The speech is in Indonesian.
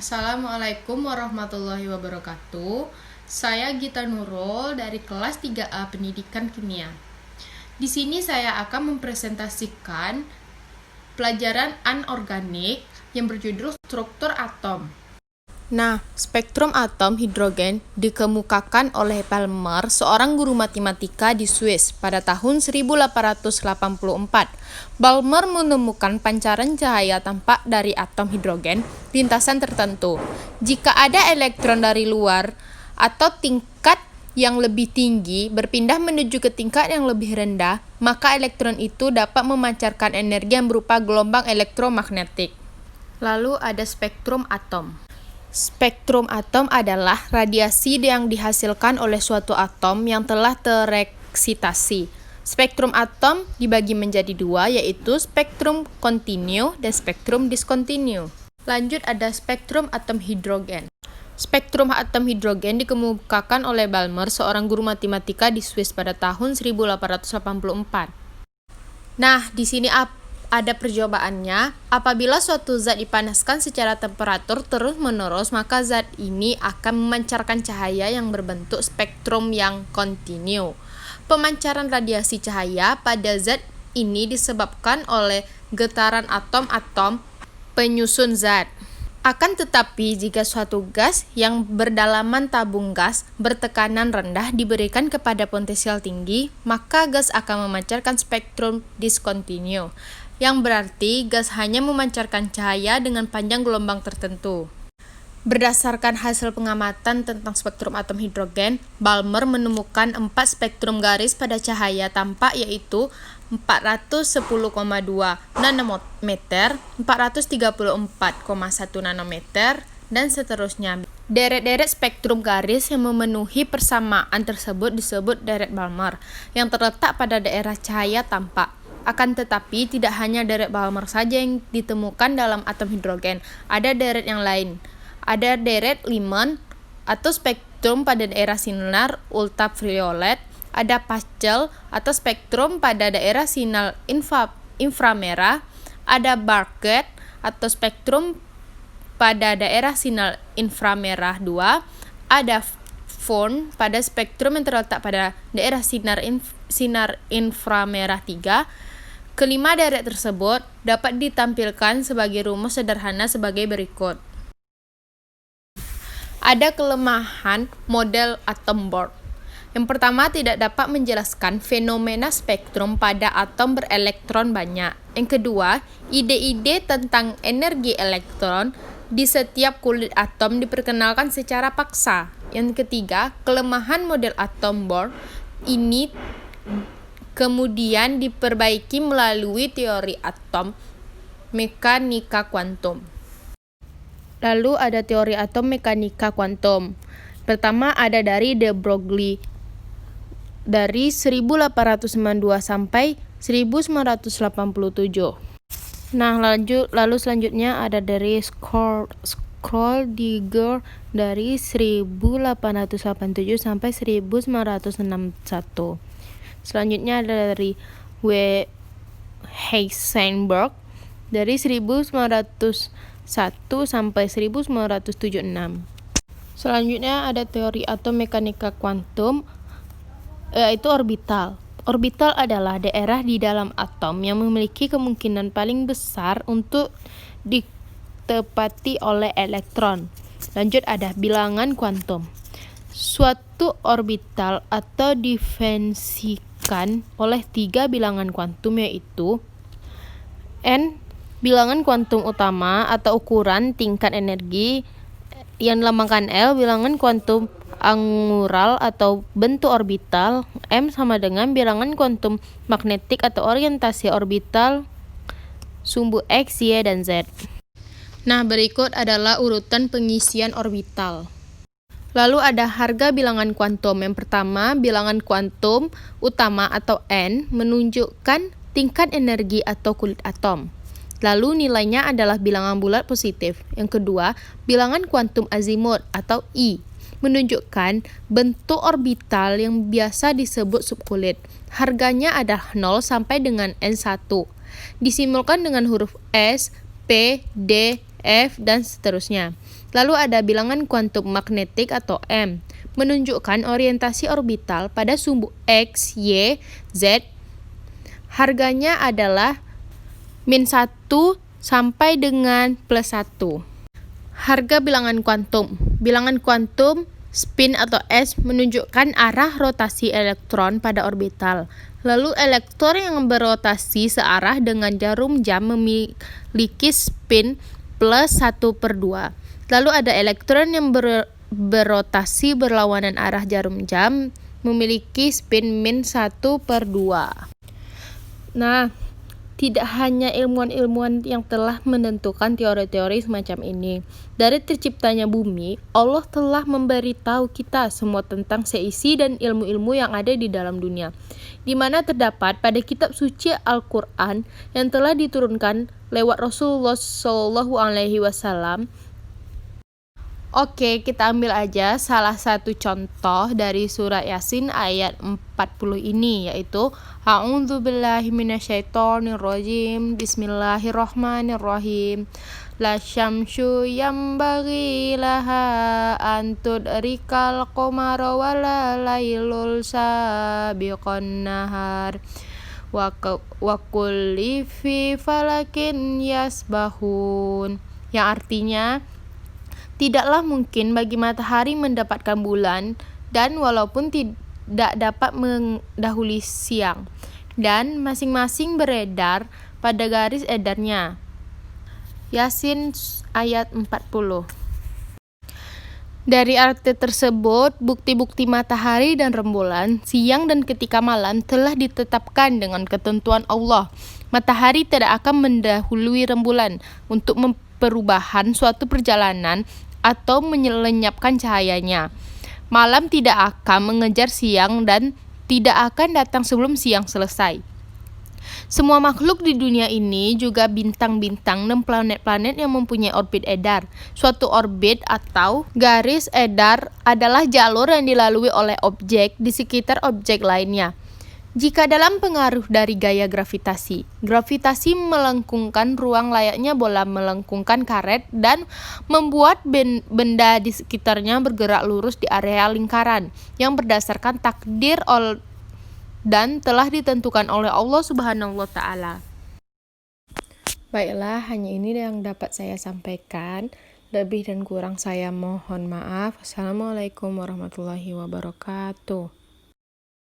Assalamualaikum warahmatullahi wabarakatuh. Saya Gita Nurul dari kelas 3A Pendidikan Kimia. Di sini saya akan mempresentasikan pelajaran anorganik yang berjudul struktur atom. Nah, spektrum atom hidrogen dikemukakan oleh Balmer, seorang guru matematika di Swiss pada tahun 1884. Balmer menemukan pancaran cahaya tampak dari atom hidrogen lintasan tertentu. Jika ada elektron dari luar atau tingkat yang lebih tinggi berpindah menuju ke tingkat yang lebih rendah, maka elektron itu dapat memancarkan energi yang berupa gelombang elektromagnetik. Lalu ada spektrum atom. Spektrum atom adalah radiasi yang dihasilkan oleh suatu atom yang telah tereksitasi. Spektrum atom dibagi menjadi dua, yaitu spektrum kontinu dan spektrum diskontinu. Lanjut ada spektrum atom hidrogen. Spektrum atom hidrogen dikemukakan oleh Balmer, seorang guru matematika di Swiss pada tahun 1884. Nah, di sini ada percobaannya. Apabila suatu zat dipanaskan secara temperatur terus-menerus, maka zat ini akan memancarkan cahaya yang berbentuk spektrum yang kontinu. Pemancaran radiasi cahaya pada zat ini disebabkan oleh getaran atom-atom penyusun zat. Akan tetapi, jika suatu gas yang berdalaman tabung gas bertekanan rendah diberikan kepada potensial tinggi, maka gas akan memancarkan spektrum diskontinu, yang berarti gas hanya memancarkan cahaya dengan panjang gelombang tertentu. Berdasarkan hasil pengamatan tentang spektrum atom hidrogen, Balmer menemukan 4 spektrum garis pada cahaya tampak, yaitu 410,2 nanometer, 434,1 nanometer, dan seterusnya. Deret-deret spektrum garis yang memenuhi persamaan tersebut disebut deret Balmer, yang terletak pada daerah cahaya tampak. Akan tetapi, tidak hanya deret Balmer saja yang ditemukan dalam atom hidrogen, ada deret yang lain. Ada deret Lyman atau spektrum pada daerah sinar ultraviolet, ada Pascal atau spektrum pada daerah sinar inframerah, ada Barkett atau spektrum pada daerah sinar inframerah 2, ada Thorne pada spektrum yang terletak pada daerah sinar inframerah 3. Kelima deret tersebut dapat ditampilkan sebagai rumus sederhana sebagai berikut. Ada kelemahan model atom Bohr. Yang pertama, tidak dapat menjelaskan fenomena spektrum pada atom berelektron banyak. Yang kedua, ide-ide tentang energi elektron di setiap kulit atom diperkenalkan secara paksa. Yang ketiga, kelemahan model atom Bohr ini kemudian diperbaiki melalui teori atom mekanika kuantum. Lalu ada teori atom mekanika kuantum. Pertama ada dari de Broglie dari 1892 sampai 1987. Nah, lalu selanjutnya ada dari Schrödinger dari 1887 sampai 1961. Selanjutnya ada dari W. Heisenberg dari 1901 sampai 1976. Selanjutnya ada teori atom mekanika kuantum, yaitu orbital. Orbital adalah daerah di dalam atom yang memiliki kemungkinan paling besar untuk ditepati oleh elektron. Lanjut ada bilangan kuantum. Suatu orbital atau didefinisikan oleh 3 bilangan kuantum, yaitu n bilangan kuantum utama atau ukuran tingkat energi yang dilambangkan L, bilangan kuantum angular atau bentuk orbital, M sama dengan bilangan kuantum magnetik atau orientasi orbital sumbu X, Y, dan Z. Nah, berikut adalah urutan pengisian orbital. Lalu ada harga bilangan kuantum. Yang pertama, bilangan kuantum utama atau N menunjukkan tingkat energi atau kulit atom. Lalu nilainya adalah bilangan bulat positif. Yang kedua, bilangan kuantum azimut atau I menunjukkan bentuk orbital yang biasa disebut subkulit. Harganya adalah 0 sampai dengan N1. Disimbolkan dengan huruf S, P, D, F, dan seterusnya. Lalu ada bilangan kuantum magnetik atau M, menunjukkan orientasi orbital pada sumbu X, Y, Z. Harganya adalah -1 sampai dengan +1. Harga bilangan kuantum. Bilangan kuantum spin atau S menunjukkan arah rotasi elektron pada orbital. Lalu elektron yang berotasi searah dengan jarum jam memiliki spin +1/2. Lalu ada elektron yang berotasi berlawanan arah jarum jam memiliki spin -1/2. Nah, tidak hanya ilmuwan-ilmuwan yang telah menentukan teori-teori semacam ini. Dari terciptanya bumi, Allah telah memberitahu kita semua tentang seisi dan ilmu-ilmu yang ada di dalam dunia, di mana terdapat pada kitab suci Al-Quran yang telah diturunkan lewat Rasulullah SAW. Oke, kita ambil aja salah satu contoh dari surat Yasin ayat 40 ini, yaitu A'udzubillahi minasyaitonirrajim. Bismillahirrahmanirrahim. La syamsu yambaghi laha an tudrikal qamara wala lailul sabiqan nahar. Wa kulli fi falakin yasbahun. Yang artinya, tidaklah mungkin bagi matahari mendapatkan bulan, dan walaupun tidak dapat mendahului siang, dan masing-masing beredar pada garis edarnya. Yasin ayat 40. Dari arti tersebut, bukti-bukti matahari dan rembulan, siang dan ketika malam telah ditetapkan dengan ketentuan Allah. Matahari tidak akan mendahului rembulan untuk perubahan suatu perjalanan atau menyelenyapkan cahayanya. Malam tidak akan mengejar siang dan tidak akan datang sebelum siang selesai. Semua makhluk di dunia ini, juga bintang-bintang dan planet-planet yang mempunyai orbit edar. Suatu orbit atau garis edar adalah jalur yang dilalui oleh objek di sekitar objek lainnya. Jika dalam pengaruh dari gaya gravitasi melengkungkan ruang layaknya bola melengkungkan karet dan membuat benda di sekitarnya bergerak lurus di area lingkaran yang berdasarkan takdir dan telah ditentukan oleh Allah Subhanahu wa Ta'ala. Baiklah, hanya ini yang dapat saya sampaikan. Lebih dan kurang saya mohon maaf. Assalamualaikum warahmatullahi wabarakatuh.